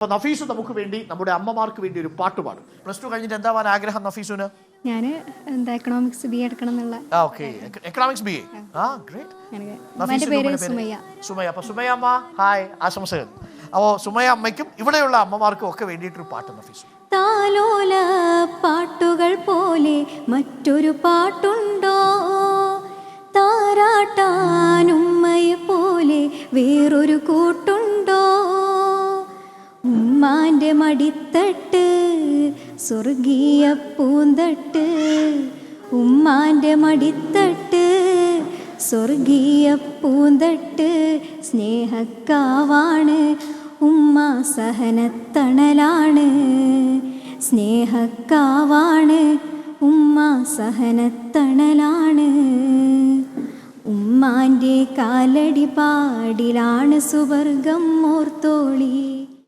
അപ്പോൾ നഫീസ് നമുക്ക് വേണ്ടി നമ്മുടെ അമ്മമാർക്ക് വേണ്ടി ഒരു പാട്ട് പാടും. പ്ലസ് 2 കഴിഞ്ഞിട്ട് എന്താവാൻ ആഗ്രഹം നഫീസിന്? ഞാൻ എക്കണോമിക്സ് ബി എടുക്കണം എന്നുള്ള. Okay, economics B A. Great. എൻ്റെ പേര് സുമയ്യ. സുമയ്യ. അപ്പോൾ സുമയ്യ അമ്മ ഹായ്, ആശംസകൾ. അപ്പോൾ സുമയ്യ അമ്മയ്ക്കും ഇവിടെയുള്ള അമ്മമാർക്കും ഒക്കെ വേണ്ടിയിട്ടൊരു പാട്ട് നഫീസ്. താലോല പാട്ടുകൾ പോലെ മറ്റൊരു പാട്ടുണ്ടോ, താരാട്ടാനുമ്മയെ പോലെ വേറൊരു കൂട്ടുണ്ടോ, ഉമ്മാൻ്റെ മടിത്തട്ട് സ്വർഗീയ പൂന്തട്ട്, ഉമ്മാൻ്റെ മടിത്തട്ട് സ്വർഗീയ പൂന്തട്ട്, സ്നേഹക്കാവാണ് ഉമ്മ സഹനത്തണലാണ്, സ്നേഹക്കാവാണ് ഉമ്മ സഹനത്തണലാണ്, ഉമ്മാൻ്റെ കാലടി പാടിലാണ് സുവർഗം ഓർത്തോളി.